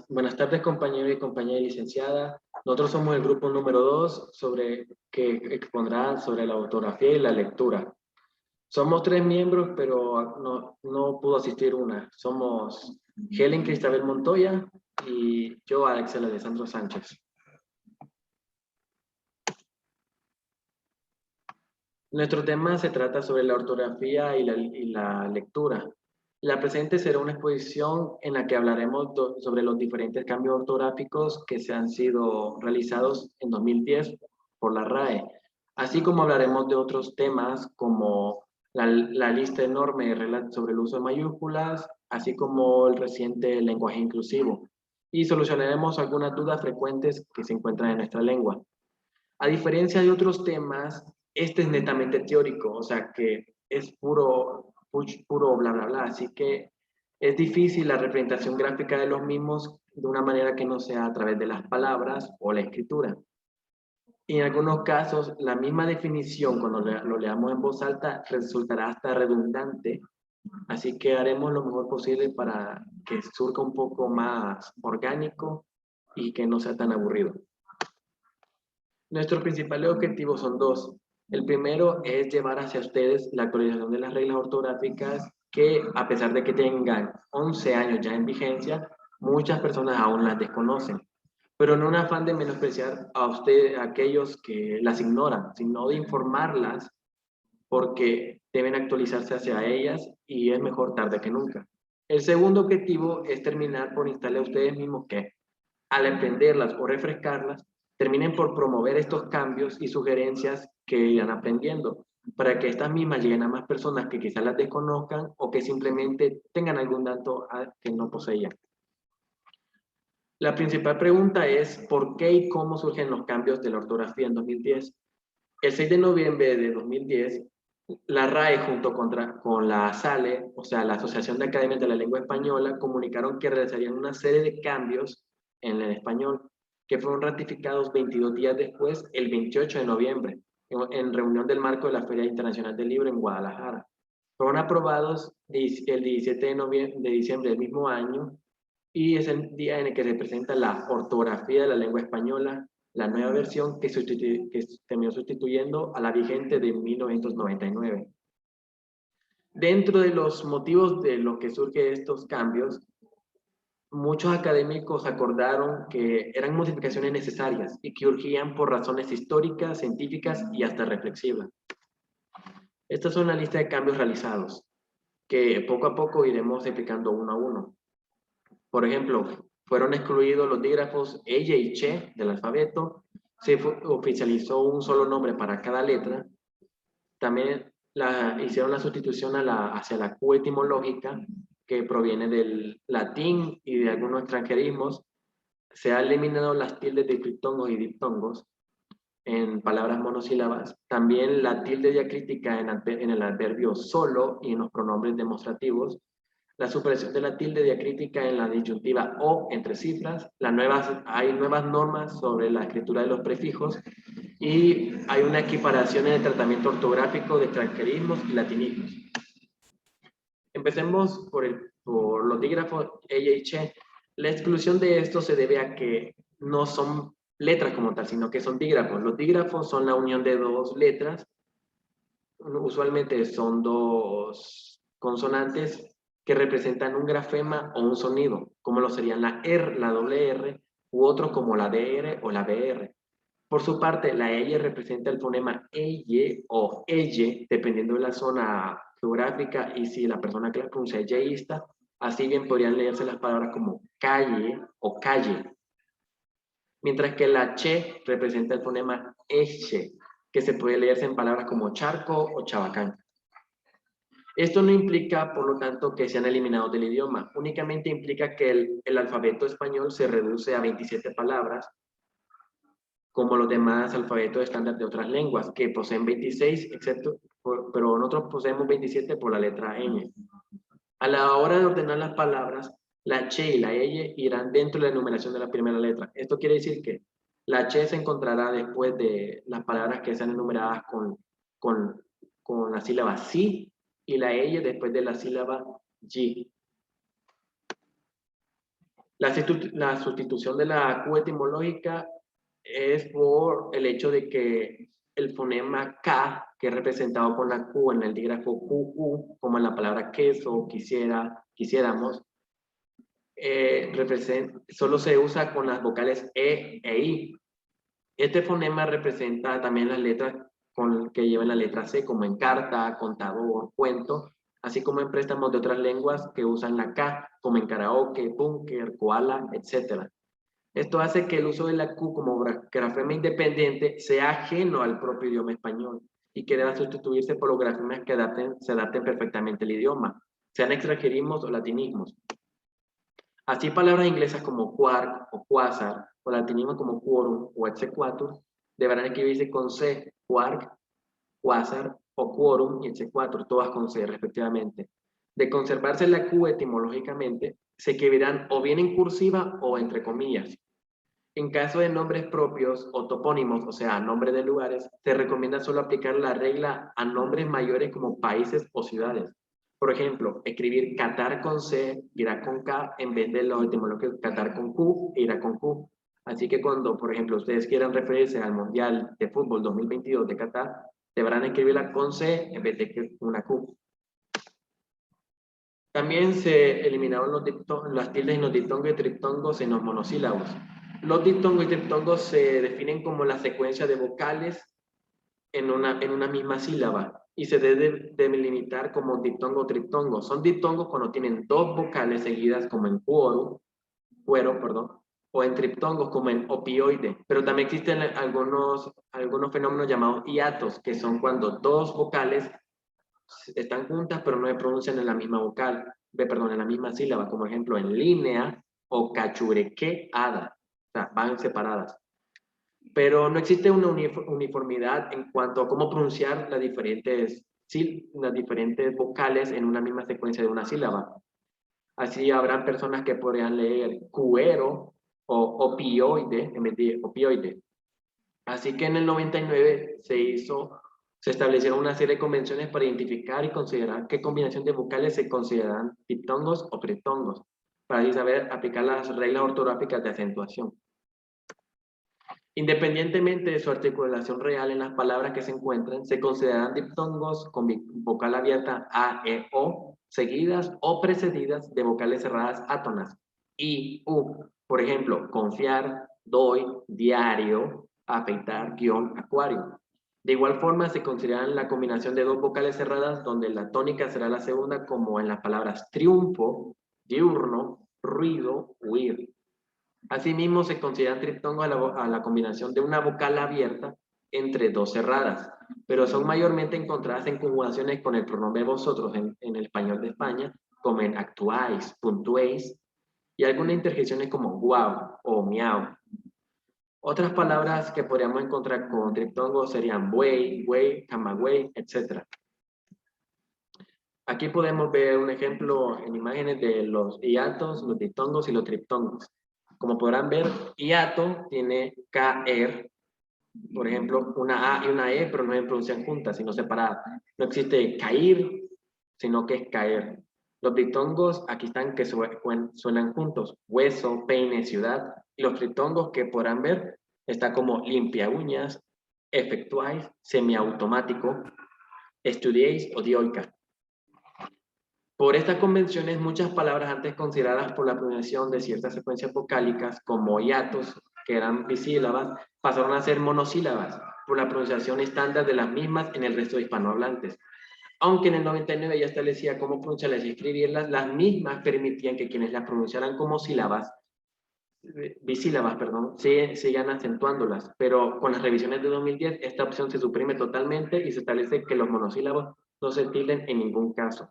Buenas tardes, compañero y compañera licenciada. Nosotros somos el grupo número 2 que expondrá sobre la ortografía y la lectura. Somos 3 miembros, pero no pudo asistir una. Somos Helen Cristabel Montoya y yo, Axel Alessandro Sánchez. Nuestro tema se trata sobre la ortografía y la lectura. La presente será una exposición en la que hablaremos sobre los diferentes cambios ortográficos que se han sido realizados en 2010 por la RAE, así como hablaremos de otros temas como la lista enorme sobre el uso de mayúsculas, así como el reciente lenguaje inclusivo, y solucionaremos algunas dudas frecuentes que se encuentran en nuestra lengua. A diferencia de otros temas, este es netamente teórico, o sea que es puro bla, bla, bla. Así que es difícil la representación gráfica de los mismos de una manera que no sea a través de las palabras o la escritura. Y en algunos casos, la misma definición, cuando lo leamos en voz alta, resultará hasta redundante. Así que haremos lo mejor posible para que surja un poco más orgánico y que no sea tan aburrido. Nuestros principales objetivos son dos. El primero es llevar hacia ustedes la actualización de las reglas ortográficas que, a pesar de que tengan 11 años ya en vigencia, muchas personas aún las desconocen. Pero no un afán de menospreciar a ustedes, a aquellos que las ignoran, sino de informarlas porque deben actualizarse hacia ellas y es mejor tarde que nunca. El segundo objetivo es terminar por instalar a ustedes mismos que, al aprenderlas o refrescarlas, terminen por promover estos cambios y sugerencias que irán aprendiendo, para que estas mismas lleguen a más personas que quizás las desconozcan o que simplemente tengan algún dato que no poseían. La principal pregunta es ¿por qué y cómo surgen los cambios de la ortografía en 2010? El 6 de noviembre de 2010, la RAE junto con la SALE, o sea, la Asociación de Academias de la Lengua Española, comunicaron que realizarían una serie de cambios en el español, que fueron ratificados 22 días después, el 28 de noviembre, en reunión del marco de la Feria Internacional del Libro en Guadalajara. Fueron aprobados el 17 de diciembre del mismo año y es el día en el que se presenta la ortografía de la lengua española, la nueva versión que terminó sustituyendo a la vigente de 1999. Dentro de los motivos de los que surgen estos cambios, muchos académicos acordaron que eran modificaciones necesarias y que urgían por razones históricas, científicas y hasta reflexivas. Estas son la lista de cambios realizados, que poco a poco iremos explicando uno a uno. Por ejemplo, fueron excluidos los dígrafos ella y che del alfabeto, se oficializó un solo nombre para cada letra, también hicieron la sustitución hacia la Q etimológica, que proviene del latín y de algunos extranjerismos, se han eliminado las tildes de triptongos y diptongos en palabras monosílabas, también la tilde diacrítica en el adverbio solo y en los pronombres demostrativos, la supresión de la tilde diacrítica en la disyuntiva o entre cifras, hay nuevas normas sobre la escritura de los prefijos y hay una equiparación en el tratamiento ortográfico de extranjerismos y latinismos. Empecemos por los dígrafos ella y che. La exclusión de esto se debe a que no son letras como tal, sino que son dígrafos. Los dígrafos son la unión de dos letras, usualmente son dos consonantes que representan un grafema o un sonido, como lo serían la R, la doble R, u otros como la DR o la BR. Por su parte, la L representa el fonema EY o EY, dependiendo de la zona geográfica y si la persona que la pronuncia es yeísta, así bien podrían leerse las palabras como calle o calle. Mientras que la che representa el fonema eche, que se puede leerse en palabras como charco o chabacán. Esto no implica, por lo tanto, que sean eliminados del idioma, únicamente implica que el alfabeto español se reduce a 27 palabras, como los demás alfabetos estándar de otras lenguas, que poseen 26, pero nosotros poseemos 27 por la letra ñ. A la hora de ordenar las palabras, la che y la ella irán dentro de la enumeración de la primera letra. Esto quiere decir que la che se encontrará después de las palabras que sean enumeradas con la sílaba si y la ella después de la sílaba yi. La sustitución de la Q etimológica es por el hecho de que el fonema K, que es representado con la Q en el dígrafo QU, como en la palabra queso, quisiera, quisiéramos, solo se usa con las vocales E e I. Este fonema representa también las letras que llevan la letra C, como en carta, contador, cuento, así como en préstamos de otras lenguas que usan la K, como en karaoke, búnker, koala, etc. Esto hace que el uso de la Q como grafema independiente sea ajeno al propio idioma español y que deba sustituirse por los grafemas que se adapten perfectamente al idioma, sean extranjerismos o latinismos. Así palabras inglesas como quark o quasar, o latinismos como quorum o exequatur, deberán escribirse con C, quark, quasar o quorum y exequatur, todas con C respectivamente. De conservarse la Q etimológicamente, se escribirán o bien en cursiva o entre comillas. En caso de nombres propios o topónimos, o sea, nombres de lugares, se recomienda solo aplicar la regla a nombres mayores como países o ciudades. Por ejemplo, escribir Qatar con C irá con K en vez de los etimológicos Qatar con Q irá con Q. Así que cuando, por ejemplo, ustedes quieran referirse al Mundial de Fútbol 2022 de Qatar, deberán escribirla con C en vez de una Q. También se eliminaron las tildes y los diptongos y triptongos en los monosílabos. Los diptongos y triptongos se definen como la secuencia de vocales en una misma sílaba y se debe delimitar como diptongo o triptongo. Son diptongos cuando tienen dos vocales seguidas como en cuero, perdón, o en triptongos como en opioide. Pero también existen algunos fenómenos llamados hiatos, que son cuando dos vocales están juntas pero no se pronuncian en la misma vocal, perdón, en la misma sílaba, como ejemplo en línea o cachurequeada, o sea, van separadas. Pero no existe una uniformidad en cuanto a cómo pronunciar las diferentes vocales en una misma secuencia de una sílaba. Así habrán personas que podrían leer cuero o opioide en vez de opioide. Así que en el 99 se establecieron una serie de convenciones para identificar y considerar qué combinación de vocales se consideran diptongos o triptongos, para así saber aplicar las reglas ortográficas de acentuación. Independientemente de su articulación real en las palabras que se encuentran, se consideran diptongos con vocal abierta A, E, O, seguidas o precedidas de vocales cerradas átonas, I, U. Por ejemplo, confiar, doy, diario, afeitar, guión, acuario. De igual forma, se consideran la combinación de dos vocales cerradas donde la tónica será la segunda, como en las palabras triunfo, diurno, ruido, huir. Asimismo, se considera triptongo a la combinación de una vocal abierta entre dos cerradas, pero son mayormente encontradas en conjugaciones con el pronombre vosotros en el español de España, como en actuáis, puntuéis, y algunas interjecciones como guau o miau. Otras palabras que podríamos encontrar con triptongo serían buey, güey, camagüey, etc. Aquí podemos ver un ejemplo en imágenes de los hiatos, los diptongos y los triptongos. Como podrán ver, hiato tiene KR, por ejemplo, una A y una E, pero no se pronuncian juntas, sino separadas. No existe caer, sino que es caer. Los diptongos aquí están que suenan juntos, hueso, peine, ciudad. Y los triptongos que podrán ver, está como limpia uñas, efectuáis, semiautomático, estudiéis o dioica. Por estas convenciones, muchas palabras antes consideradas por la pronunciación de ciertas secuencias vocálicas, como hiatos, que eran bisílabas, pasaron a ser monosílabas por la pronunciación estándar de las mismas en el resto de hispanohablantes. Aunque en el 99 ya establecía cómo pronunciarlas y escribirlas, las mismas permitían que quienes las pronunciaran como bisílabas, perdón, sigan acentuándolas, pero con las revisiones de 2010 esta opción se suprime totalmente y se establece que los monosílabos no se tilden en ningún caso.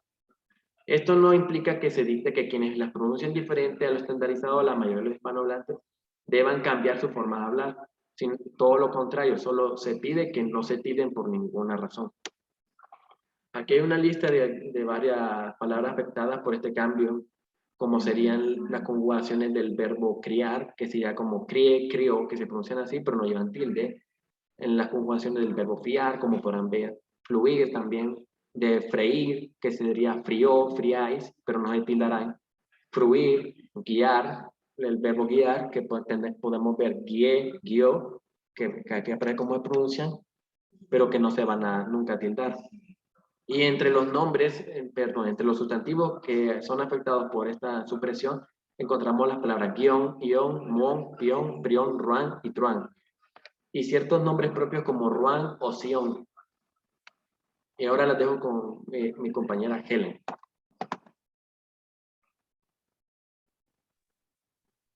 Esto no implica que se dicte que quienes las pronuncian diferente a lo estandarizado, la mayoría de los hispanohablantes, deban cambiar su forma de hablar. Sin todo lo contrario, solo se pide que no se tilden por ninguna razón. Aquí hay una lista de varias palabras afectadas por este cambio, como serían las conjugaciones del verbo criar, que sería como crié, crió, que se pronuncian así, pero no llevan tilde. En las conjugaciones del verbo fiar, como podrán ver, fluir también, de freír, que sería frió, friáis, pero no se tildarán, fruir, guiar, el verbo guiar, que podemos ver guié, guió, que hay que aprender cómo se pronuncian, pero que no se van a nunca tildar. Y entre los nombres, perdón, entre los sustantivos que son afectados por esta supresión, encontramos las palabras guión, ión, mon, pión, prión, ruan y truan. Y ciertos nombres propios como ruan o sion. Y ahora las dejo con mi compañera Helen.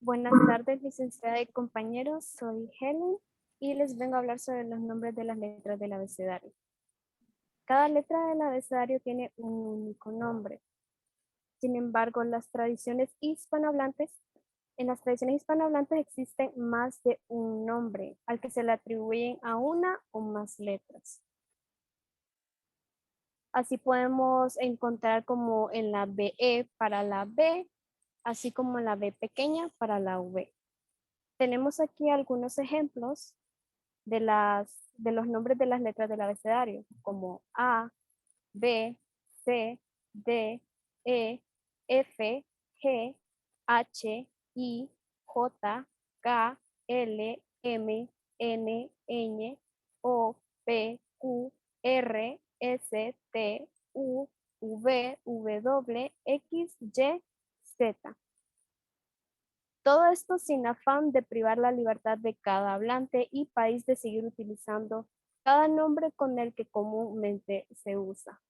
Buenas tardes, licenciada y compañeros. Soy Helen y les vengo a hablar sobre los nombres de las letras del abecedario. Cada letra del abecedario tiene un único nombre. Sin embargo, en las tradiciones hispanohablantes existen más de un nombre al que se le atribuyen a una o más letras. Así podemos encontrar como en la BE para la B, así como en la B pequeña para la V. Tenemos aquí algunos ejemplos de los nombres de las letras del abecedario, como A, B, C, D, E, F, G, H, I, J, K, L, M, N, Ñ, O, P, Q, R, S, T, U, V, W, X, Y, Z. Todo esto sin afán de privar la libertad de cada hablante y país de seguir utilizando cada nombre con el que comúnmente se usa.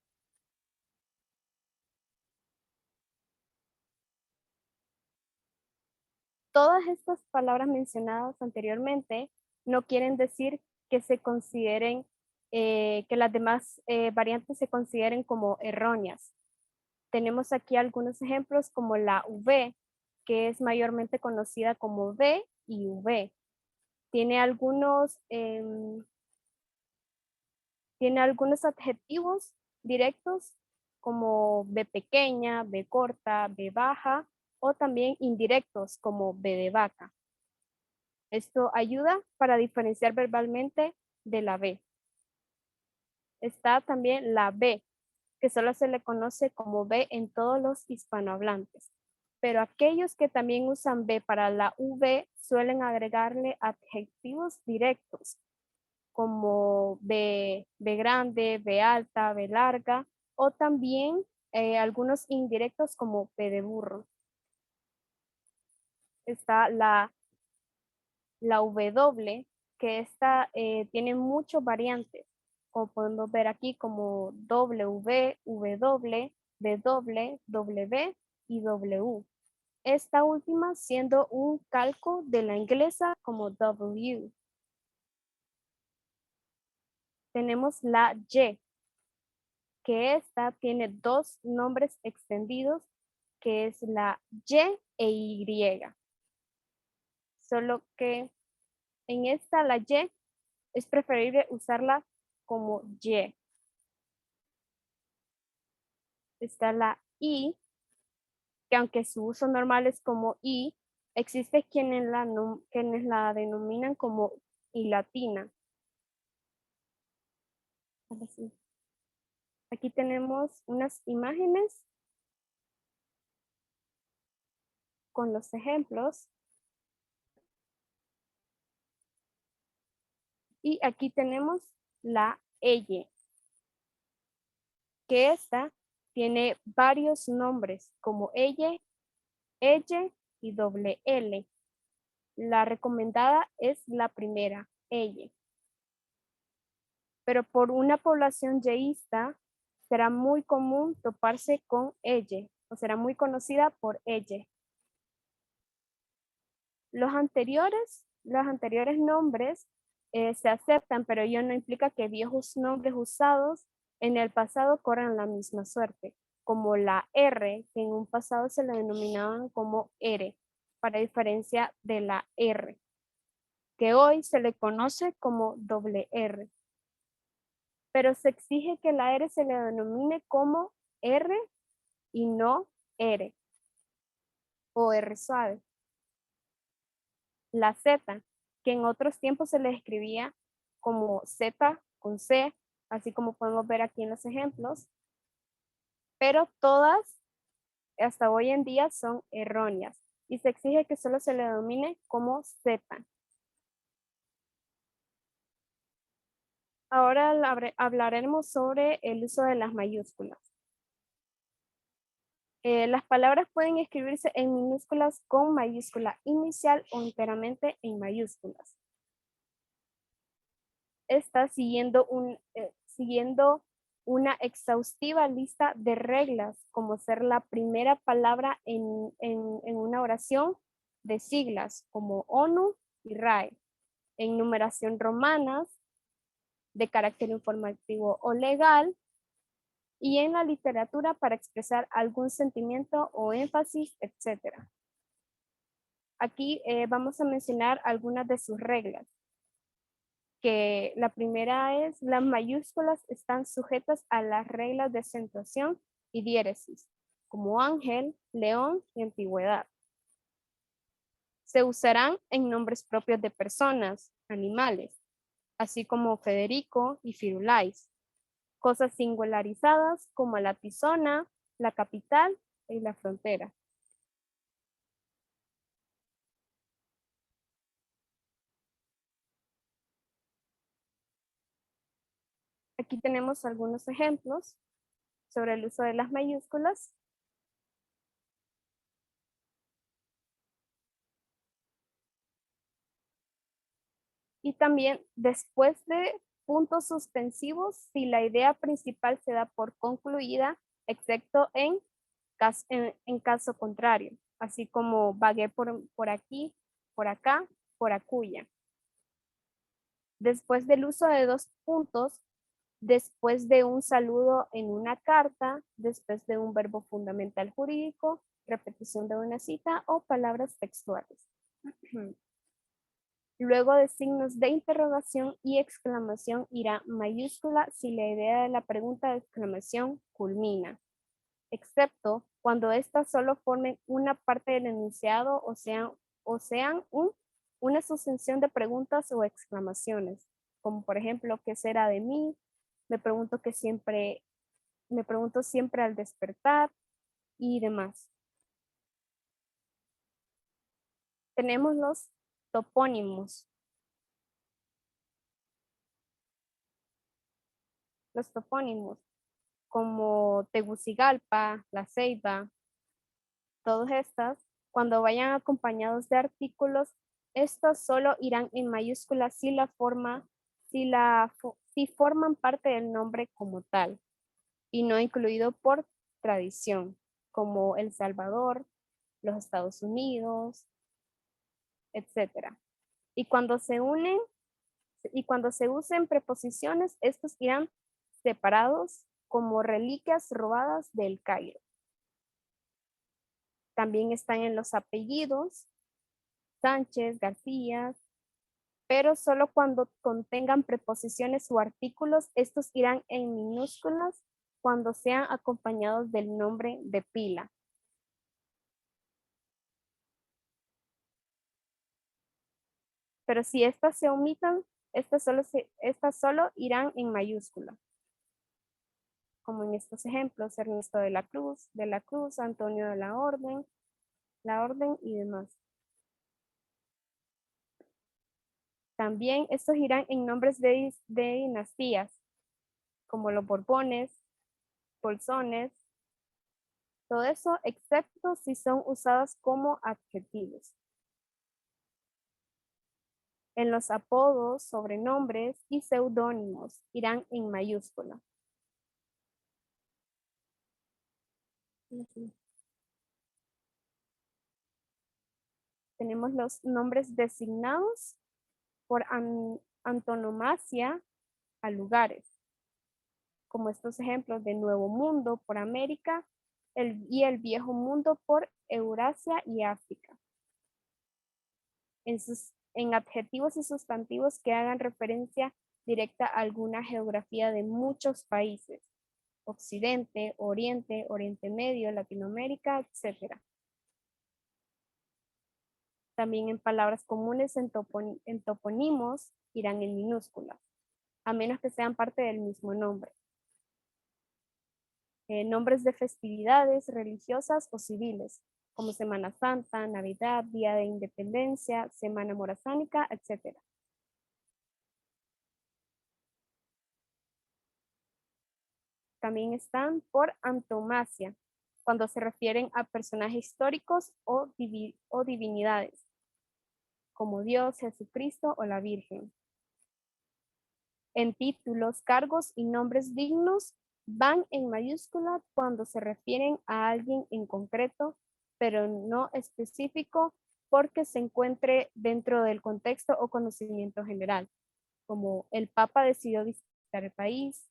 Todas estas palabras mencionadas anteriormente no quieren decir que se consideren, que las demás variantes se consideren como erróneas. Tenemos aquí algunos ejemplos como la V, que es mayormente conocida como V y V. Tiene algunos adjetivos directos como B pequeña, B corta, B baja, o también indirectos como B de vaca. Esto ayuda para diferenciar verbalmente de la B. Está también la B, que solo se le conoce como B en todos los hispanohablantes. Pero aquellos que también usan B para la V suelen agregarle adjetivos directos, como B grande, B alta, B larga, o también algunos indirectos como P de burro. Está la W, que esta tiene muchas variantes, como podemos ver aquí como W, W, W, W y W. Esta última siendo un calco de la inglesa como W. Tenemos la Y, que esta tiene dos nombres extendidos, que es la Y e Y. Solo que en esta, la Y, es preferible usarla como Y. Está la I, que aunque su uso normal es como I, existe quienes la denominan como I latina. Aquí tenemos unas imágenes con los ejemplos. Y aquí tenemos la L, que esta tiene varios nombres como L, L y doble L. La recomendada es la primera, L. Pero por una población yeísta será muy común toparse con L, o será muy conocida por L. Los anteriores nombres se aceptan, pero ello no implica que viejos nombres usados en el pasado corran la misma suerte, como la R, que en un pasado se le denominaban como R, para diferencia de la R, que hoy se le conoce como doble R. Pero se exige que la R se le denomine como R y no R, o R suave. La Z, que en otros tiempos se le escribía como Z con C, así como podemos ver aquí en los ejemplos, pero todas hasta hoy en día son erróneas. y se exige que solo se le denomine como sepan. Ahora hablaremos sobre el uso de las mayúsculas. Las palabras pueden escribirse en minúsculas con mayúscula inicial o enteramente en mayúsculas. Está siguiendo una exhaustiva lista de reglas, como ser la primera palabra en una oración de siglas como ONU y RAE, en numeración romanas, de carácter informativo o legal, y en la literatura para expresar algún sentimiento o énfasis, etc. Aquí vamos a mencionar algunas de sus reglas, que la primera es: las mayúsculas están sujetas a las reglas de acentuación y diéresis, como ángel, león y antigüedad. Se usarán en nombres propios de personas, animales, así como Federico y Firulais. Cosas singularizadas como la tizona, la capital y la frontera. Aquí tenemos algunos ejemplos sobre el uso de las mayúsculas. Y también después de puntos suspensivos si la idea principal se da por concluida, excepto en caso contrario, así como vagué por aquí, por acá, por acuya. Después del uso de dos puntos, después de un saludo en una carta, después de un verbo fundamental jurídico, repetición de una cita o palabras textuales. Luego de signos de interrogación y exclamación irá mayúscula si la idea de la pregunta de exclamación culmina, excepto cuando éstas solo formen una parte del enunciado o sean una sucesión de preguntas o exclamaciones, como por ejemplo, ¿qué será de mí? Me pregunto siempre al despertar y demás. Tenemos los topónimos. Los topónimos como Tegucigalpa, La Ceiba, todas estas, cuando vayan acompañados de artículos, estos solo irán en mayúsculas si forman parte del nombre como tal y no incluido por tradición, como El Salvador, los Estados Unidos, etc. Y cuando se usen preposiciones, estos irán separados como reliquias robadas del Cairo. También están en los apellidos, Sánchez, García, pero solo cuando contengan preposiciones o artículos, estos irán en minúsculas cuando sean acompañados del nombre de pila. Pero si estas se omitan, estas solo irán en mayúscula, como en estos ejemplos: Ernesto de la Cruz, Antonio de la Orden y demás. También estos irán en nombres de dinastías, como los Borbones, Bolsones, todo eso excepto si son usados como adjetivos. En los apodos, sobrenombres y seudónimos irán en mayúscula. Tenemos los nombres designados por antonomasia a lugares, como estos ejemplos de Nuevo Mundo por América y el Viejo Mundo por Eurasia y África. En adjetivos y sustantivos que hagan referencia directa a alguna geografía de muchos países: Occidente, Oriente, Oriente Medio, Latinoamérica, etc. También en palabras comunes en toponimos irán en minúsculas, a menos que sean parte del mismo nombre. Nombres de festividades religiosas o civiles, como Semana Santa, Navidad, Día de Independencia, Semana Morazánica, etc. También están por antonomasia, cuando se refieren a personajes históricos o divinidades, como Dios, Jesucristo o la Virgen. En títulos, cargos y nombres dignos van en mayúscula cuando se refieren a alguien en concreto, pero no específico porque se encuentre dentro del contexto o conocimiento general, como el Papa decidió visitar el país.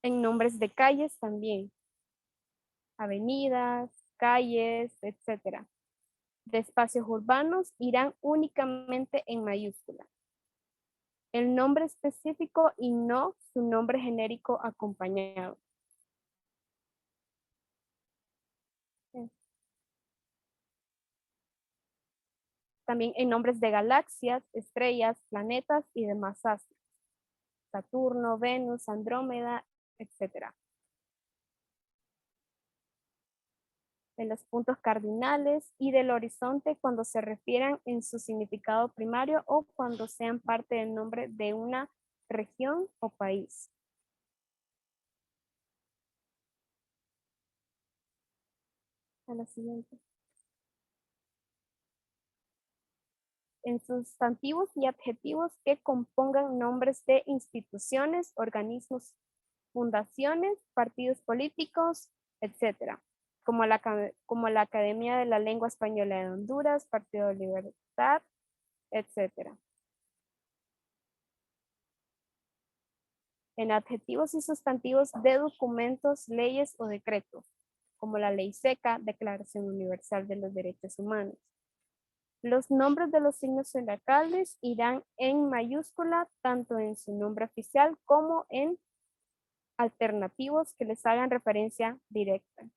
En nombres de calles también, avenidas, calles, etc. De espacios urbanos irán únicamente en mayúscula. El nombre específico y no su nombre genérico acompañado. También en nombres de galaxias, estrellas, planetas y demás astros. Saturno, Venus, Andrómeda, etc. De los puntos cardinales y del horizonte cuando se refieran en su significado primario o cuando sean parte del nombre de una región o país. A la siguiente. En sustantivos y adjetivos que compongan nombres de instituciones, organismos, fundaciones, partidos políticos, etc. Como la Academia de la Lengua Española de Honduras, Partido de Libertad, etc. En adjetivos y sustantivos de documentos, leyes o decretos, como la Ley Seca, Declaración Universal de los Derechos Humanos. Los nombres de los signos zodiacales irán en mayúscula tanto en su nombre oficial como en alternativos que les hagan referencia directa.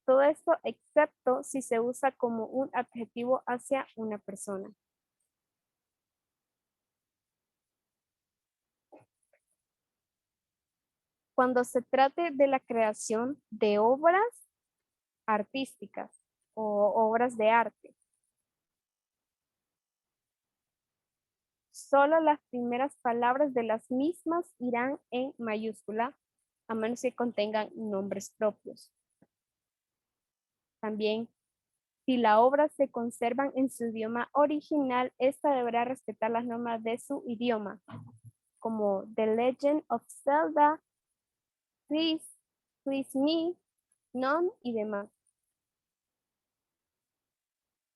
Todo esto excepto si se usa como un adjetivo hacia una persona. Cuando se trate de la creación de obras artísticas o obras de arte, solo las primeras palabras de las mismas irán en mayúscula, a menos que contengan nombres propios. También, si la obra se conserva en su idioma original, esta deberá respetar las normas de su idioma, como The Legend of Zelda, Please, Please Me, None y demás.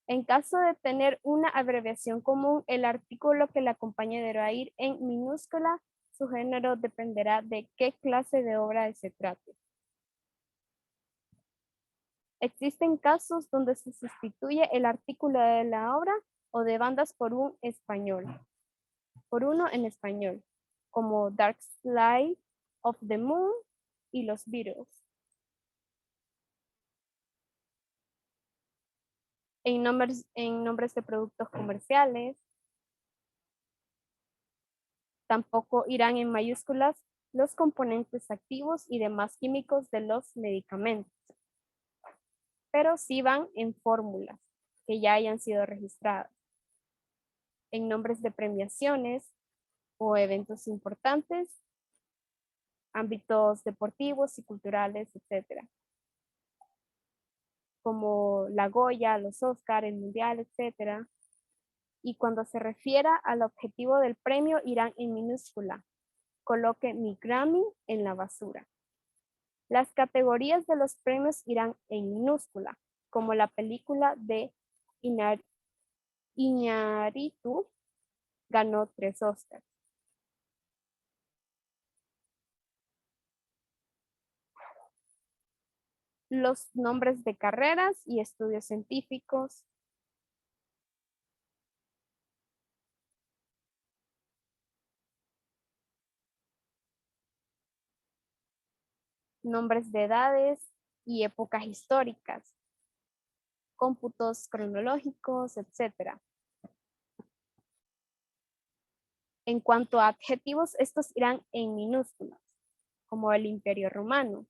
En caso de tener una abreviación común, el artículo que la acompañe deberá ir en minúscula. Su género dependerá de qué clase de obra se trate. Existen casos donde se sustituye el artículo de la obra o de bandas por uno en español, como Dark Side of the Moon y los Beatles. En nombres de productos comerciales, tampoco irán en mayúsculas los componentes activos y demás químicos de los medicamentos, pero sí van en fórmulas que ya hayan sido registradas. En nombres de premiaciones o eventos importantes, ámbitos deportivos y culturales, etc. Como la Goya, los Oscar, el Mundial, etc. Y cuando se refiera al objetivo del premio, irán en minúscula. Coloque mi Grammy en la basura. Las categorías de los premios irán en minúscula, como la película de Iñárritu ganó 3 Oscars. Los nombres de carreras y estudios científicos. Nombres de edades y épocas históricas. Cómputos cronológicos, etc. En cuanto a adjetivos, estos irán en minúsculas, como el Imperio Romano,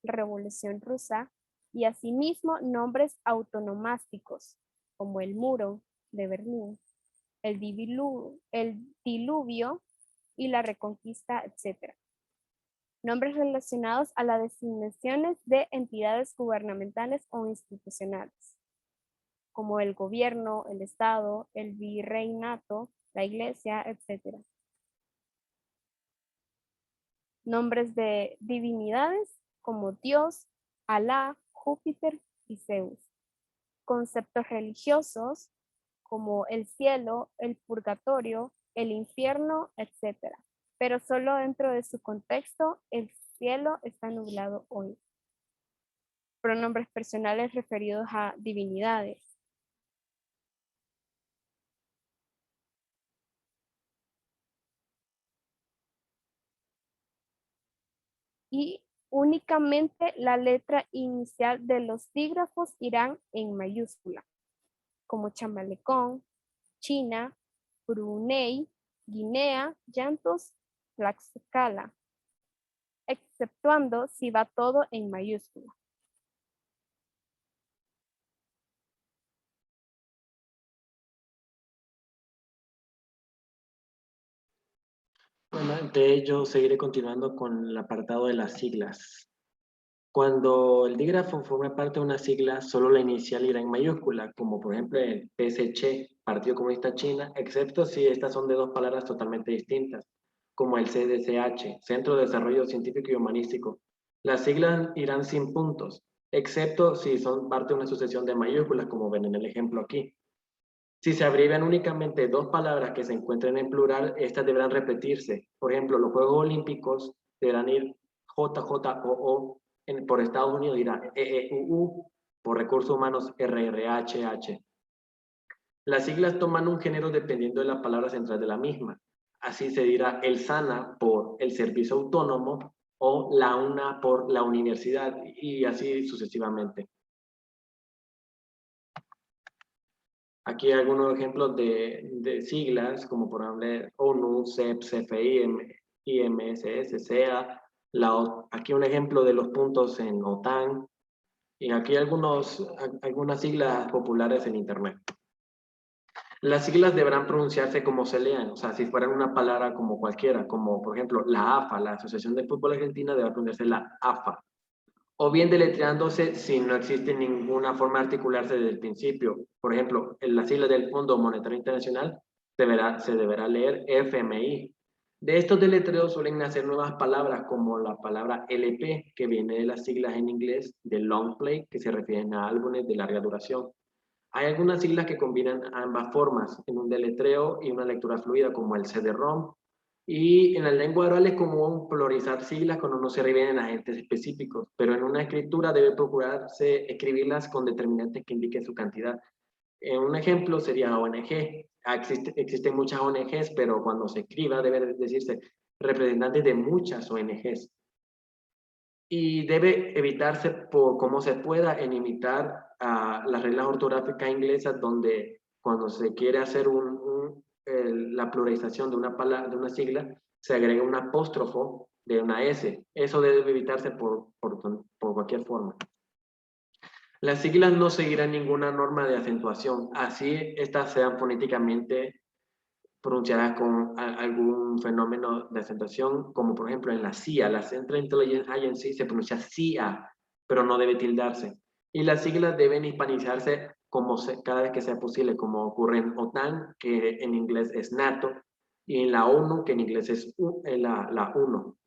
la Revolución Rusa, y asimismo nombres autonomásticos, como el Muro de Berlín, el diluvio y la Reconquista, etc. Nombres relacionados a las designaciones de entidades gubernamentales o institucionales, como el gobierno, el Estado, el virreinato, la iglesia, etc. Nombres de divinidades como Dios, Alá, Júpiter y Zeus. Conceptos religiosos como el cielo, el purgatorio, el infierno, etc. Pero solo dentro de su contexto, el cielo está nublado hoy. Pronombres personales referidos a divinidades. Y únicamente la letra inicial de los dígrafos irán en mayúscula, como Chamalecón, China, Brunei, Guinea, Llantos, Tlaxcala, exceptuando si va todo en mayúscula. Bueno, de ello seguiré continuando con el apartado de las siglas. Cuando el dígrafo forma parte de una sigla, solo la inicial irá en mayúscula, como por ejemplo el PSC, Partido Comunista China, excepto si estas son de dos palabras totalmente distintas, como el CDCH, Centro de Desarrollo Científico y Humanístico. Las siglas irán sin puntos, excepto si son parte de una sucesión de mayúsculas, como ven en el ejemplo aquí. Si se abrevian únicamente dos palabras que se encuentren en plural, estas deberán repetirse. Por ejemplo, los Juegos Olímpicos deberán ir JJOO, por Estados Unidos dirá EEUU, por Recursos Humanos RRHH. Las siglas toman un género dependiendo de la palabra central de la misma. Así se dirá el SANA por el Servicio Autónomo o la UNA por la Universidad y así sucesivamente. Aquí hay algunos ejemplos de siglas, como por ejemplo ONU, CEP, CFI, IMSS, SEA. Aquí un ejemplo de los puntos en OTAN. Y aquí algunas siglas populares en Internet. Las siglas deberán pronunciarse como se lean, o sea, si fueran una palabra como cualquiera, como por ejemplo la AFA, la Asociación de Fútbol Argentina, debe pronunciarse la AFA. O bien deletreándose si no existe ninguna forma de articularse desde el principio. Por ejemplo, en las siglas del Fondo Monetario Internacional se deberá leer FMI. De estos deletreos suelen nacer nuevas palabras como la palabra LP, que viene de las siglas en inglés de long play, que se refieren a álbumes de larga duración. Hay algunas siglas que combinan ambas formas en un deletreo y una lectura fluida, como el CD-ROM. Y en la lengua oral es común pluralizar siglas cuando no se refieren a agentes específicos, pero en una escritura debe procurarse escribirlas con determinantes que indiquen su cantidad. Un ejemplo sería ONG. Existen muchas ONGs, pero cuando se escriba debe decirse representantes de muchas ONGs. Y debe evitarse por como se pueda en imitar a las reglas ortográficas inglesas, donde cuando se quiere hacer la pluralización de de una sigla, se agrega un apóstrofo de una S. Eso debe evitarse por cualquier forma. Las siglas no seguirán ninguna norma de acentuación, así estas sean fonéticamente pronunciadas con algún fenómeno de acentuación, como por ejemplo en la CIA, la Central Intelligence Agency se pronuncia CIA, pero no debe tildarse. Y las siglas deben hispanizarse cada vez que sea posible, como ocurre en OTAN, que en inglés es NATO, y en la ONU, que en inglés es la UNO.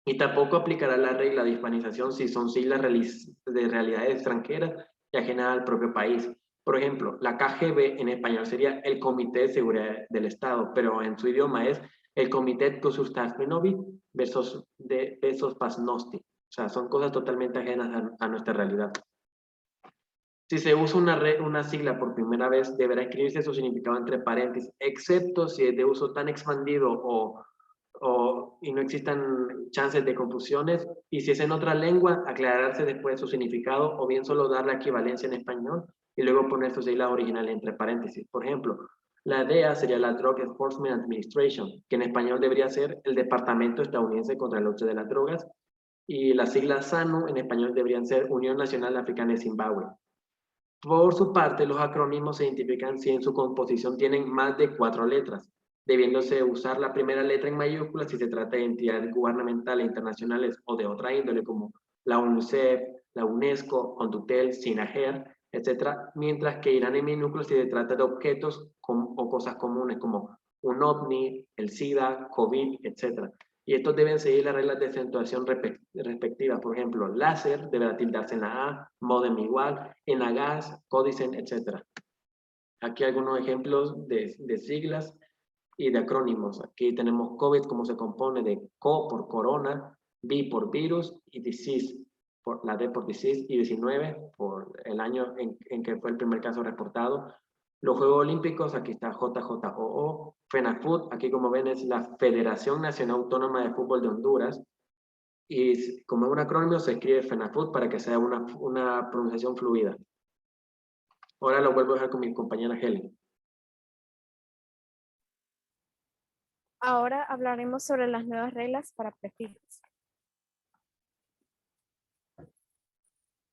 Y tampoco aplicará la regla de hispanización si son siglas de realidades extranjeras y ajenas al propio país. Por ejemplo, la KGB en español sería el Comité de Seguridad del Estado, pero en su idioma es el Comité Gosústavstvenovy versus Pasnosti. O sea, son cosas totalmente ajenas a nuestra realidad. Si se usa una sigla por primera vez, deberá escribirse su significado entre paréntesis, excepto si es de uso tan expandido y no existan chances de confusiones, y si es en otra lengua, aclararse después su significado, o bien solo dar la equivalencia en español y luego poner su sigla original entre paréntesis. Por ejemplo, La DEA sería la Drug Enforcement Administration, que en español debería ser el Departamento Estadounidense contra la Lucha de las Drogas, y las siglas SANU en español deberían ser Unión Nacional Africana de Zimbabue. Por su parte, los acrónimos se identifican si en su composición tienen más de 4 letras, debiéndose usar la primera letra en mayúsculas si se trata de entidades gubernamentales internacionales o de otra índole como la UNICEF, la UNESCO, Condutel, SINAGER, etcétera, mientras que irán en minúsculas si se trata de objetos o cosas comunes como un ovni, el SIDA, COVID, etcétera. Y estos deben seguir las reglas de acentuación respectivas. Por ejemplo, láser deberá tildarse en la A, modem igual, en la gas, códice, etcétera. Aquí algunos ejemplos de siglas y de acrónimos. Aquí tenemos COVID como se compone de CO por corona, V por virus y disease, por la D por disease y 19 por el año en que fue el primer caso reportado. Los Juegos Olímpicos, aquí está JJOO, FENAFUT, aquí como ven es la Federación Nacional Autónoma de Fútbol de Honduras, y como es un acrónimo se escribe FENAFUT para que sea una pronunciación fluida. Ahora lo vuelvo a dejar con mi compañera Helen. Ahora hablaremos sobre las nuevas reglas para prefijos.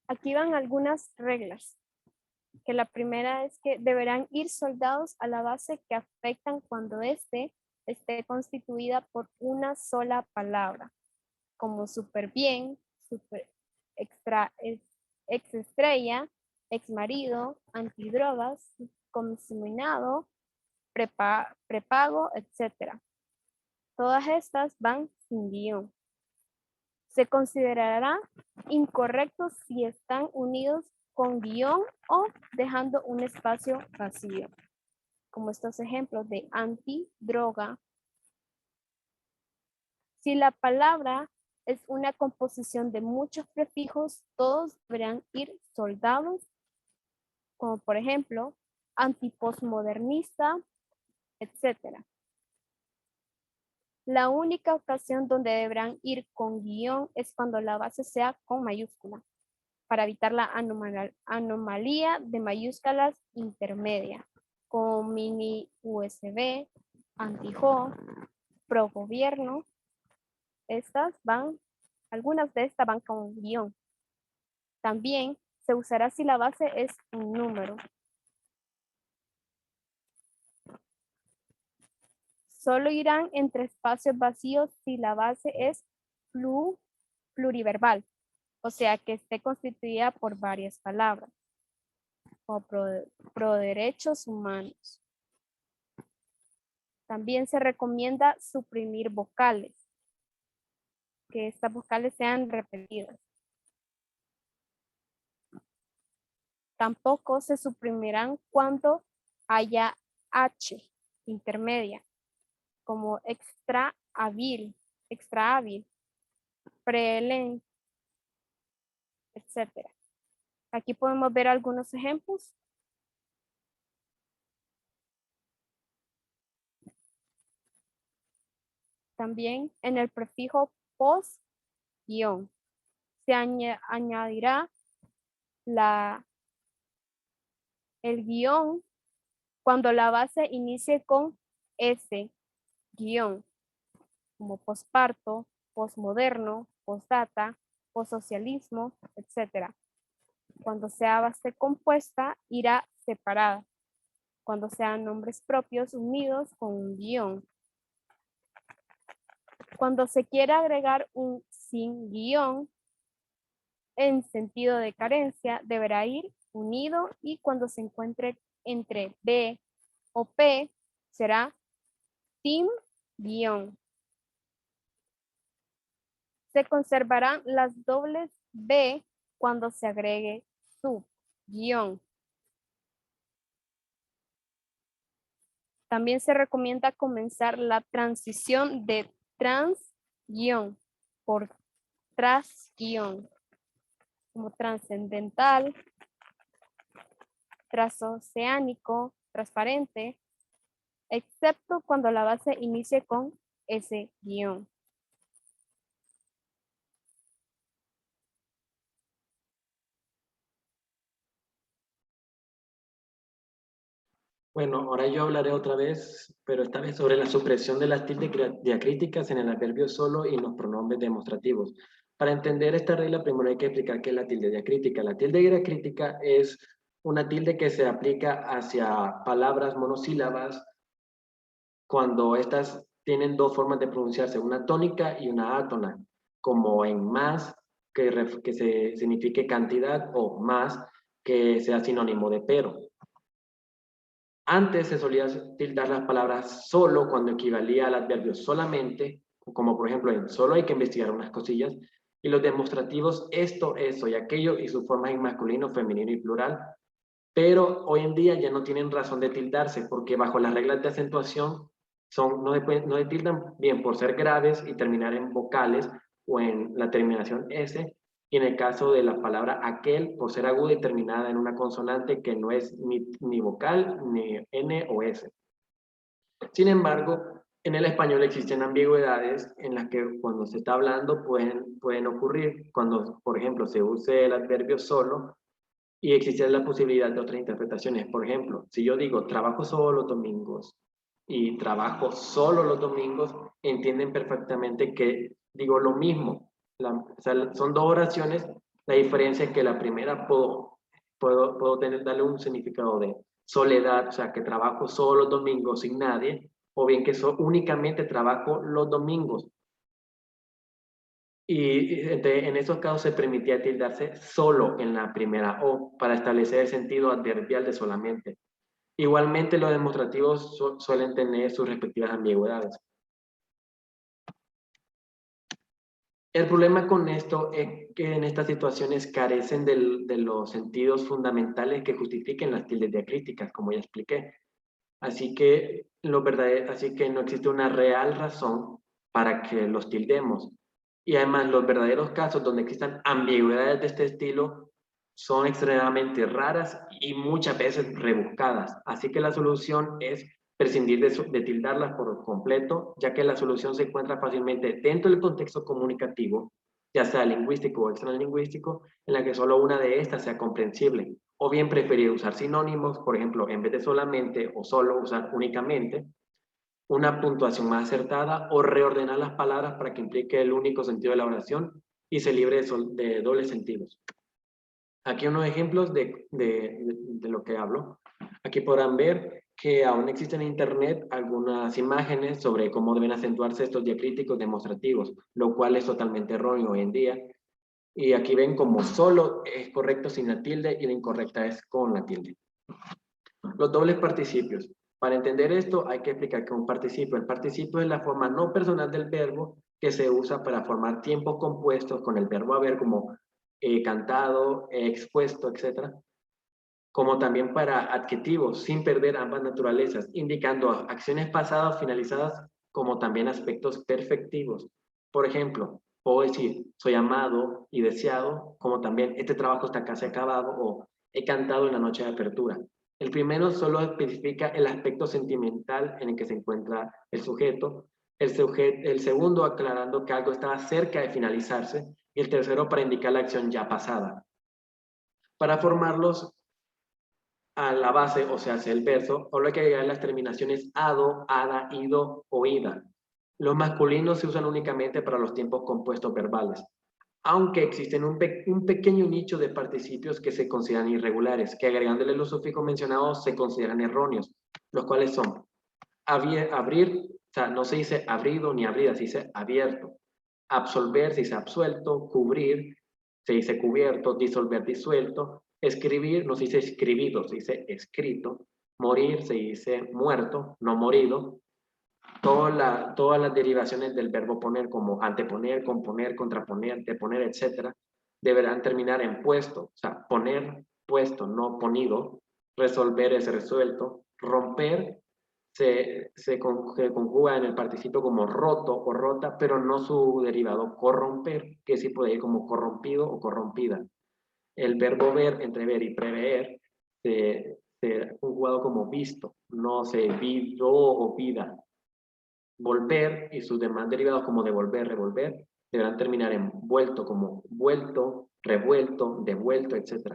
Aquí van algunas reglas, que la primera es que deberán ir soldados a la base que afectan cuando éste esté constituida por una sola palabra, como súper bien, super extra, ex estrella, ex marido, antidrogas, consignado, prepago, etc. Todas estas van sin guión. Se considerará incorrecto si están unidos con guión o dejando un espacio vacío, como estos ejemplos de antidroga. Si la palabra es una composición de muchos prefijos, todos deberán ir soldados, como por ejemplo antipostmodernista, etc. La única ocasión donde deberán ir con guión es cuando la base sea con mayúscula, para evitar la anomalía de mayúsculas intermedia, como mini USB, anti-jo, pro gobierno. Algunas de estas van con guión. También se usará si la base es un número. Solo irán entre espacios vacíos si la base es pluriverbal, o sea que esté constituida por varias palabras, o pro derechos humanos. También se recomienda suprimir vocales, que estas vocales sean repetidas. Tampoco se suprimirán cuando haya H intermedia, como extra hábil, prelen, etc. Aquí podemos ver algunos ejemplos. También en el prefijo post guión se añadirá el guión cuando la base inicie con S guión, como posparto, posmoderno, postdata, postsocialismo, etc. Cuando sea base compuesta, irá separada. Cuando sean nombres propios unidos con un guión. Cuando se quiera agregar un sin guión, en sentido de carencia, deberá ir unido y cuando se encuentre entre B o P, será sin guión. Se conservarán las dobles B cuando se agregue sub guión. También se recomienda comenzar la transición de trans guión por tras guión, como trascendental, transoceánico, transparente, excepto cuando la base inicie con ese guión. Bueno, ahora yo hablaré otra vez, pero esta vez sobre la supresión de las tildes diacríticas en el adverbio solo y en los pronombres demostrativos. Para entender esta regla, primero hay que explicar qué es la tilde diacrítica. La tilde diacrítica es una tilde que se aplica hacia palabras monosílabas cuando estas tienen dos formas de pronunciarse, una tónica y una átona, como en más, que se signifique cantidad, o más, que sea sinónimo de pero. Antes se solía tildar las palabras solo cuando equivalía al adverbio solamente, como por ejemplo en solo hay que investigar unas cosillas, y los demostrativos esto, eso y aquello, y sus formas en masculino, femenino y plural, pero hoy en día ya no tienen razón de tildarse, porque bajo las reglas de acentuación no se tildan bien por ser graves y terminar en vocales o en la terminación S, y en el caso de la palabra aquel, por ser aguda y terminada en una consonante que no es ni vocal, ni N o S. Sin embargo, en el español existen ambigüedades en las que cuando se está hablando pueden ocurrir, cuando por ejemplo se use el adverbio solo, y existe la posibilidad de otras interpretaciones. Por ejemplo, si yo digo trabajo solo los domingos y trabajo solo los domingos, entienden perfectamente que digo lo mismo. O sea, son dos oraciones, la diferencia es que la primera puedo darle un significado de soledad, o sea, que trabajo solo los domingos sin nadie, o bien que únicamente trabajo los domingos. Y en esos casos se permitía tildarse solo en la primera O para establecer el sentido adverbial de solamente. Igualmente los demostrativos suelen tener sus respectivas ambigüedades. El problema con esto es que en estas situaciones carecen de los sentidos fundamentales que justifiquen las tildes diacríticas, como ya expliqué. Así que no existe una real razón para que los tildemos. Y además, los verdaderos casos donde existan ambigüedades de este estilo son extremadamente raras y muchas veces rebuscadas. Así que la solución es prescindir de tildarlas por completo, ya que la solución se encuentra fácilmente dentro del contexto comunicativo, ya sea lingüístico o extralingüístico, en la que solo una de estas sea comprensible. O bien preferir usar sinónimos, por ejemplo, en vez de solamente o solo usar únicamente, una puntuación más acertada, o reordenar las palabras para que implique el único sentido de la oración y se libre de dobles sentidos. Aquí unos ejemplos de lo que hablo. Aquí podrán ver que aún existen en Internet algunas imágenes sobre cómo deben acentuarse estos diacríticos demostrativos, lo cual es totalmente erróneo hoy en día. Y aquí ven como solo es correcto sin la tilde y la incorrecta es con la tilde. Los dobles participios. Para entender esto hay que explicar que un participio. El participio es la forma no personal del verbo que se usa para formar tiempos compuestos con el verbo haber, como cantado, expuesto, etc. Como también para adjetivos, sin perder ambas naturalezas, indicando acciones pasadas o finalizadas, como también aspectos perfectivos. Por ejemplo, puedo decir, soy amado y deseado, como también este trabajo está casi acabado, o he cantado en la noche de apertura. El primero solo especifica el aspecto sentimental en el que se encuentra el sujeto, el segundo aclarando que algo estaba cerca de finalizarse, y el tercero para indicar la acción ya pasada. Para formarlos a la base, o sea, hacia el verso, solo hay que agregar las terminaciones ado, ada, ido o ida. Los masculinos se usan únicamente para los tiempos compuestos verbales, aunque existen un pequeño nicho de participios que se consideran irregulares, que agregándole los sufijos mencionados se consideran erróneos, los cuales son abrir, o sea, no se dice abrido ni abrida, se dice abierto. Absolver se dice absuelto, cubrir se dice cubierto, disolver disuelto, escribir no se dice escribido, se dice escrito, morir se dice muerto, no morido. Todas las derivaciones del verbo poner, como anteponer, componer, contraponer, deponer, etc., deberán terminar en puesto, o sea, poner, puesto, no ponido, resolver es resuelto, romper se conjuga en el participio como roto o rota, pero no su derivado corromper, que sí puede ir como corrompido o corrompida. El verbo ver, entrever y prever, se conjugado como visto, no se vido o vida. Volver y sus demás derivados como devolver, revolver, deberán terminar en vuelto, como vuelto, revuelto, devuelto, etc.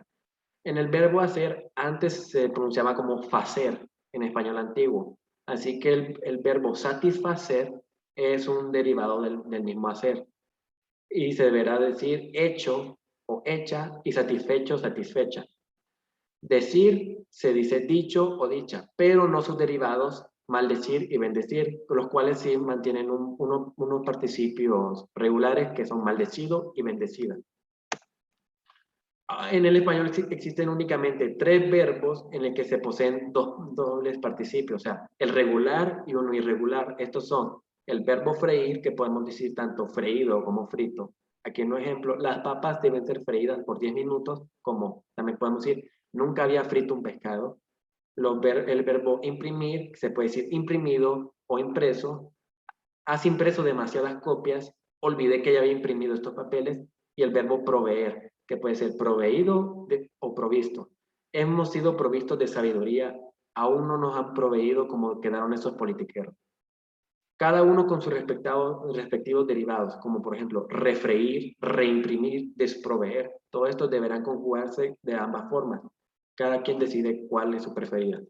En el verbo hacer, antes se pronunciaba como facer, en español antiguo. Así que el verbo satisfacer es un derivado del mismo hacer. Y se deberá decir hecho o hecha y satisfecho o satisfecha. Decir se dice dicho o dicha, pero no sus derivados maldecir y bendecir, los cuales sí mantienen unos participios regulares que son maldecido y bendecida. En el español existen únicamente 3 verbos en el que se poseen dos dobles participios, o sea, el regular y uno irregular. Estos son el verbo freír, que podemos decir tanto freído como frito. Aquí en un ejemplo, las papas deben ser freídas por 10 minutos, como también podemos decir, nunca había frito un pescado. El verbo imprimir, se puede decir imprimido o impreso. Has impreso demasiadas copias, olvidé que ya había imprimido estos papeles. Y el verbo proveer, que puede ser proveído o provisto. Hemos sido provistos de sabiduría, aún no nos han proveído como quedaron esos politiqueros. Cada uno con sus respectivos derivados, como por ejemplo refreír, reimprimir, desproveer. Todo esto deberán conjugarse de ambas formas. Cada quien decide cuál es su preferida.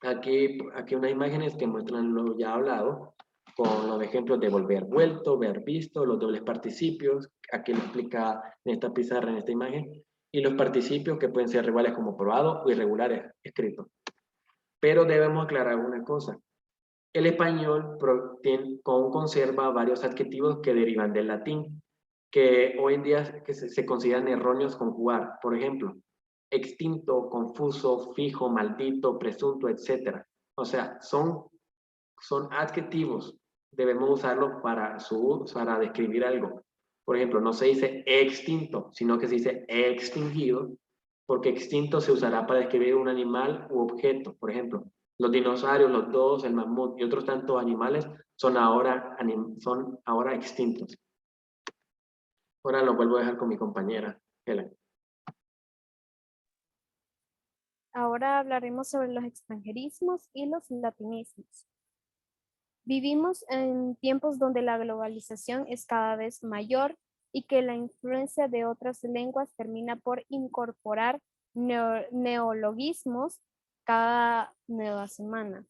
Aquí unas imágenes que muestran lo ya hablado, con los ejemplos de volver vuelto, ver visto, los dobles participios, aquí lo explica en esta pizarra, en esta imagen, y los participios que pueden ser regulares como probado o irregulares escritos. Pero debemos aclarar una cosa. El español conserva varios adjetivos que derivan del latín, que hoy en día se consideran erróneos conjugar. Por ejemplo, extinto, confuso, fijo, maldito, presunto, etc. O sea, son adjetivos. Debemos usarlos para describir algo. Por ejemplo, no se dice extinto, sino que se dice extinguido, porque extinto se usará para describir un animal u objeto. Por ejemplo, los dinosaurios, los dodos, el mamut y otros tantos animales son ahora extintos. Ahora lo vuelvo a dejar con mi compañera, Helen. Ahora hablaremos sobre los extranjerismos y los latinismos. Vivimos en tiempos donde la globalización es cada vez mayor y que la influencia de otras lenguas termina por incorporar neologismos cada nueva semana.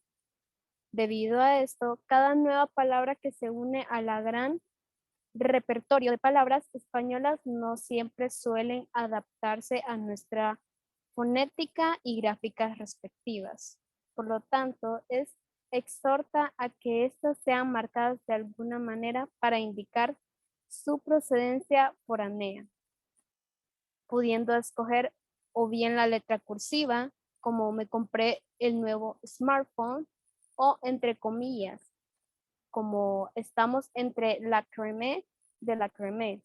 Debido a esto, cada nueva palabra que se une a la gran repertorio de palabras españolas no siempre suelen adaptarse a nuestra fonética y gráficas respectivas. Por lo tanto, exhorta a que éstas sean marcadas de alguna manera para indicar su procedencia foránea, pudiendo escoger o bien la letra cursiva, como me compré el nuevo smartphone, o entre comillas, como estamos entre la creme de la creme,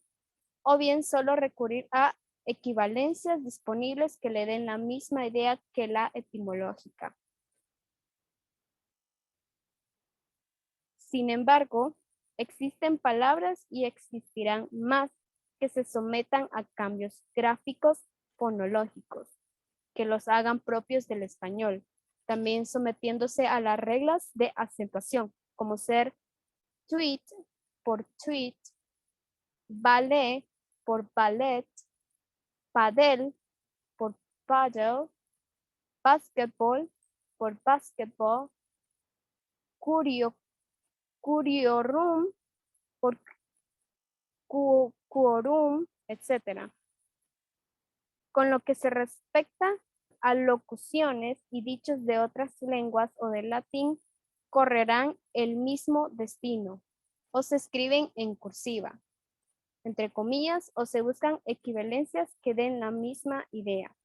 o bien solo recurrir a equivalencias disponibles que le den la misma idea que la etimológica. Sin embargo, existen palabras y existirán más que se sometan a cambios gráficos fonológicos, que los hagan propios del español, también sometiéndose a las reglas de acentuación, como ser tweet por tweet, ballet por ballet, padel por paddle, basketball por basketball, curiorum por quorum, etc. Con lo que se respecta a locuciones y dichos de otras lenguas o del latín, correrán el mismo destino, o se escriben en cursiva, entre comillas, o se buscan equivalencias que den la misma idea.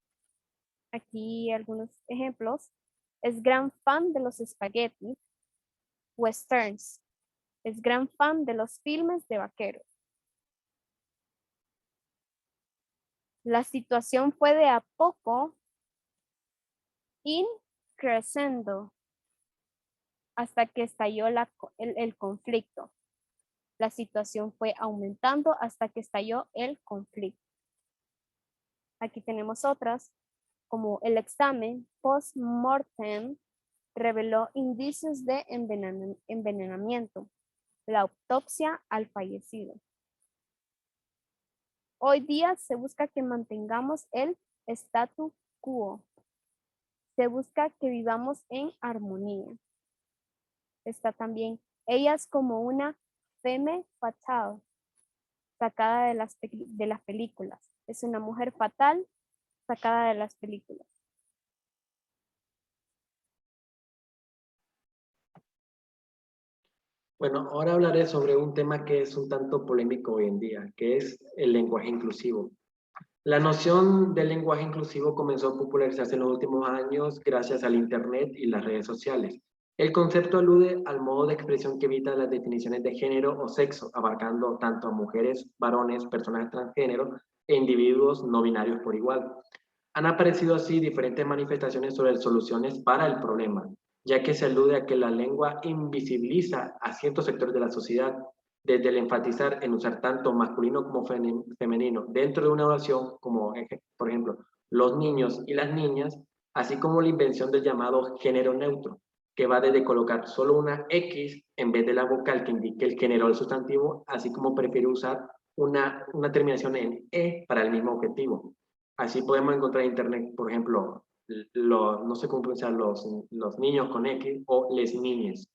Aquí algunos ejemplos. Es gran fan de los espaguetis westerns. Es gran fan de los filmes de vaqueros. La situación fue de a poco increciendo hasta que estalló el conflicto. La situación fue aumentando hasta que estalló el conflicto. Aquí tenemos otras, como el examen post-mortem reveló indicios de envenenamiento, la autopsia al fallecido. Hoy día se busca que mantengamos el statu quo. se busca que vivamos en armonía. Está también, ella es como una femme fatale, sacada de las películas. Es una mujer fatal sacada de las películas. Bueno, ahora hablaré sobre un tema que es un tanto polémico hoy en día, que es el lenguaje inclusivo. La noción del lenguaje inclusivo comenzó a popularizarse en los últimos años gracias al Internet y las redes sociales. El concepto alude al modo de expresión que evita las definiciones de género o sexo, abarcando tanto a mujeres, varones, personas transgénero e individuos no binarios por igual. Han aparecido así diferentes manifestaciones sobre soluciones para el problema, ya que se alude a que la lengua invisibiliza a ciertos sectores de la sociedad, desde el enfatizar en usar tanto masculino como femenino dentro de una oración, como por ejemplo los niños y las niñas, así como la invención del llamado género neutro, que va desde colocar solo una X en vez de la vocal que indique el género del sustantivo, así como prefiere usar una terminación en E para el mismo objetivo. Así podemos encontrar en internet, por ejemplo, no sé cómo pronunciar los niños con X o les niñes.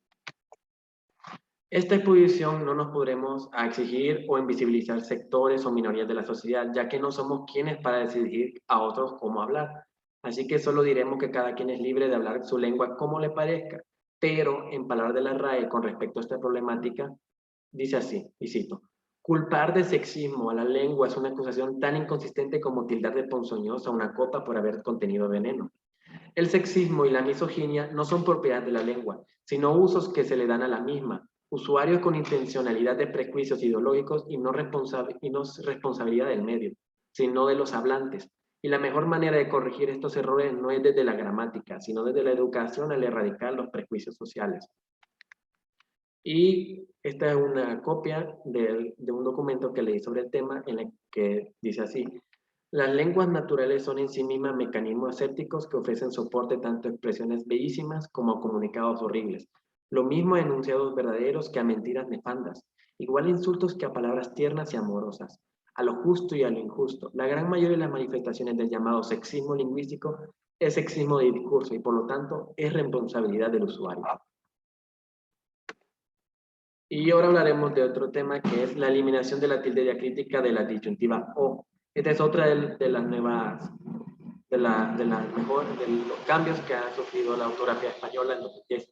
Esta exposición no nos podremos exigir o invisibilizar sectores o minorías de la sociedad, ya que no somos quienes para decidir a otros cómo hablar. Así que solo diremos que cada quien es libre de hablar su lengua como le parezca, pero en palabras de la RAE con respecto a esta problemática, dice así, y cito, culpar de sexismo a la lengua es una acusación tan inconsistente como tildar de ponzoñosa una copa por haber contenido veneno. El sexismo y la misoginia no son propiedad de la lengua, sino usos que se le dan a la misma, usuarios con intencionalidad de prejuicios ideológicos y no responsabilidad del medio, sino de los hablantes. Y la mejor manera de corregir estos errores no es desde la gramática, sino desde la educación al erradicar los prejuicios sociales. Y esta es una copia de un documento que leí sobre el tema en el que dice así: las lenguas naturales son en sí mismas mecanismos asépticos que ofrecen soporte tanto a expresiones bellísimas como a comunicados horribles. Lo mismo a enunciados verdaderos que a mentiras nefandas. Igual a insultos que a palabras tiernas y amorosas. A lo justo y a lo injusto. La gran mayoría de las manifestaciones del llamado sexismo lingüístico es sexismo de discurso y por lo tanto es responsabilidad del usuario. Y ahora hablaremos de otro tema que es la eliminación de la tilde diacrítica de la disyuntiva o. Esta es otra de las nuevas, de los cambios que ha sufrido la ortografía española en los 2010.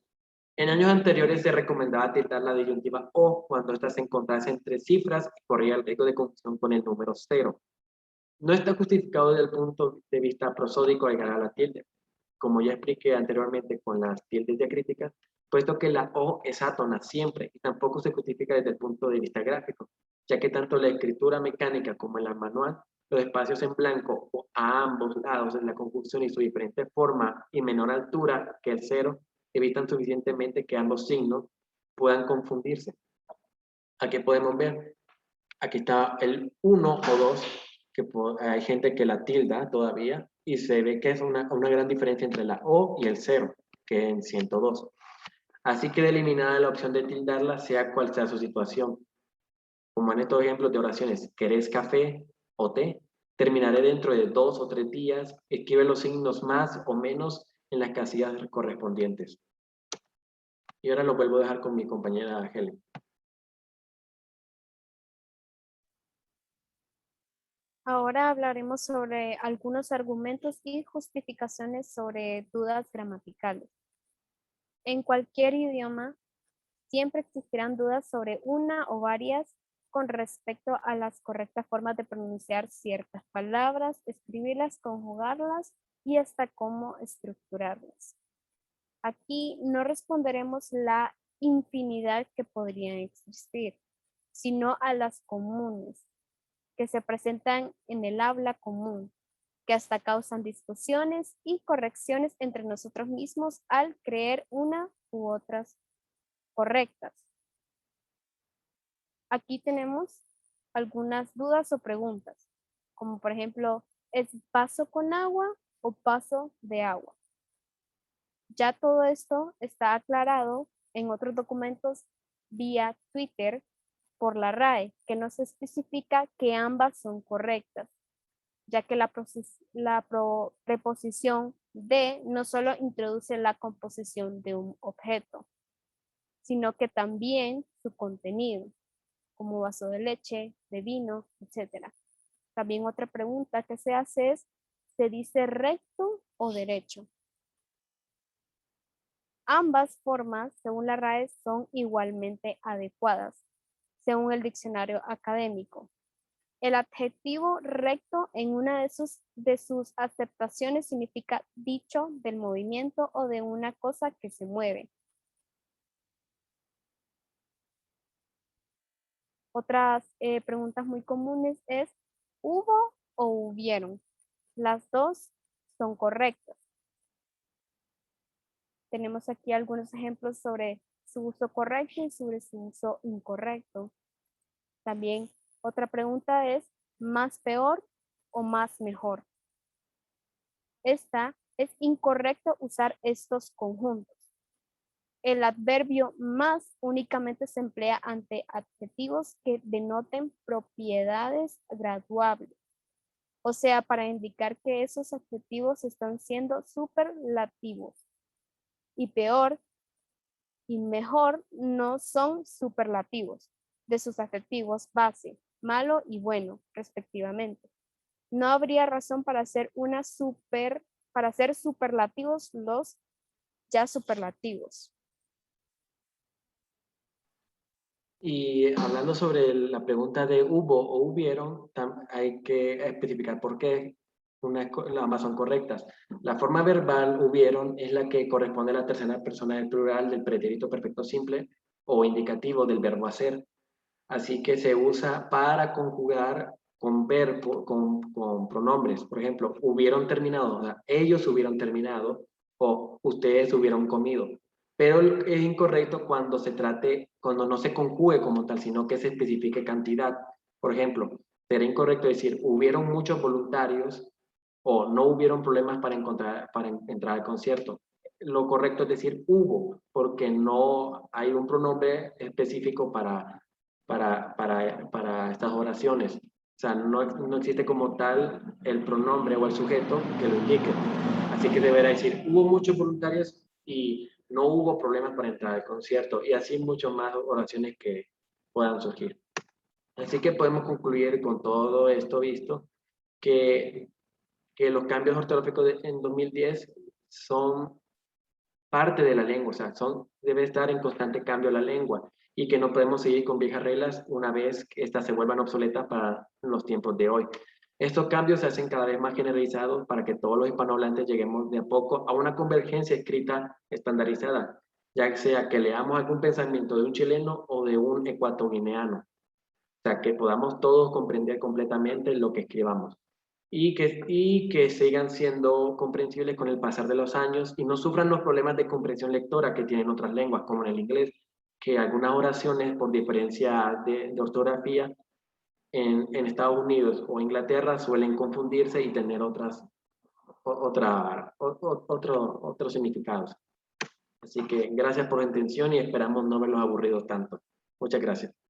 En años anteriores se recomendaba tildar la disyuntiva o cuando ésta se encontrase entre cifras y corría el riesgo de confusión con el número cero. No está justificado desde el punto de vista prosódico agregar a la tilde, como ya expliqué anteriormente con las tildes diacríticas, puesto que la O es átona siempre y tampoco se justifica desde el punto de vista gráfico, ya que tanto la escritura mecánica como en la manual, los espacios en blanco o a ambos lados de la conjunción y su diferente forma y menor altura que el cero evitan suficientemente que ambos signos puedan confundirse. Aquí podemos ver, aquí está el 1 o 2, que hay gente que la tilda todavía, y se ve que es una gran diferencia entre la O y el 0, que en 102. Así queda eliminada la opción de tildarla, sea cual sea su situación. Como en estos ejemplos de oraciones, ¿querés café o té? Terminaré dentro de 2 o 3 días, escribe los signos más o menos en las casillas correspondientes. Y ahora lo vuelvo a dejar con mi compañera Helen. Ahora hablaremos sobre algunos argumentos y justificaciones sobre dudas gramaticales. En cualquier idioma, siempre existirán dudas sobre una o varias con respecto a las correctas formas de pronunciar ciertas palabras, escribirlas, conjugarlas y hasta cómo estructurarlas. Aquí no responderemos la infinidad que podrían existir, sino a las comunes que se presentan en el habla común, que hasta causan discusiones y correcciones entre nosotros mismos al creer una u otras correctas. Aquí tenemos algunas dudas o preguntas, como por ejemplo, ¿es vaso con agua o vaso de agua? Ya todo esto está aclarado en otros documentos vía Twitter por la RAE, que nos especifica que ambas son correctas, ya que la preposición D no solo introduce la composición de un objeto, sino que también su contenido, como vaso de leche, de vino, etc. También otra pregunta que se hace es, ¿se dice recto o derecho? Ambas formas, según la RAE, son igualmente adecuadas, según el diccionario académico. El adjetivo recto en una de sus aceptaciones significa dicho del movimiento o de una cosa que se mueve. Otras preguntas muy comunes es, ¿hubo o hubieron? Las dos son correctas. Tenemos aquí algunos ejemplos sobre su uso correcto y sobre su uso incorrecto. También otra pregunta es, ¿más peor o más mejor? Esta es incorrecto usar estos conjuntos. El adverbio más únicamente se emplea ante adjetivos que denoten propiedades graduables. O sea, para indicar que esos adjetivos están siendo superlativos. Y peor y mejor no son superlativos de sus adjetivos base, malo y bueno, respectivamente. No habría razón para hacer superlativos los ya superlativos. Y hablando sobre la pregunta de hubo o hubieron, hay que especificar por qué ambas son correctas. La forma verbal hubieron es la que corresponde a la tercera persona del plural del pretérito perfecto simple o indicativo del verbo hacer. Así que se usa para conjugar con con pronombres. Por ejemplo, hubieron terminado, o sea, ellos hubieron terminado o ustedes hubieron comido. Pero es incorrecto cuando no se conjugue como tal, sino que se especifique cantidad. Por ejemplo, será incorrecto decir hubieron muchos voluntarios o no hubieron problemas para entrar al concierto. Lo correcto es decir hubo, porque no hay un pronombre específico para estas oraciones. O sea, no existe como tal el pronombre o el sujeto que lo indique. Así que deberá decir, hubo muchos voluntarios y no hubo problemas para entrar al concierto. Y así muchas más oraciones que puedan surgir. Así que podemos concluir con todo esto visto que, que los cambios ortográficos en 2010 son parte de la lengua, o sea, debe estar en constante cambio la lengua y que no podemos seguir con viejas reglas una vez que éstas se vuelvan obsoletas para los tiempos de hoy. Estos cambios se hacen cada vez más generalizados para que todos los hispanohablantes lleguemos de a poco a una convergencia escrita estandarizada, ya sea que leamos algún pensamiento de un chileno o de un ecuatoguineano, o sea, que podamos todos comprender completamente lo que escribamos y que sigan siendo comprensibles con el pasar de los años y no sufran los problemas de comprensión lectora que tienen otras lenguas, como en el inglés, que algunas oraciones, por diferencia de ortografía, en Estados Unidos o Inglaterra suelen confundirse y tener otros significados. Así que gracias por la atención y esperamos no verlos aburridos tanto. Muchas gracias.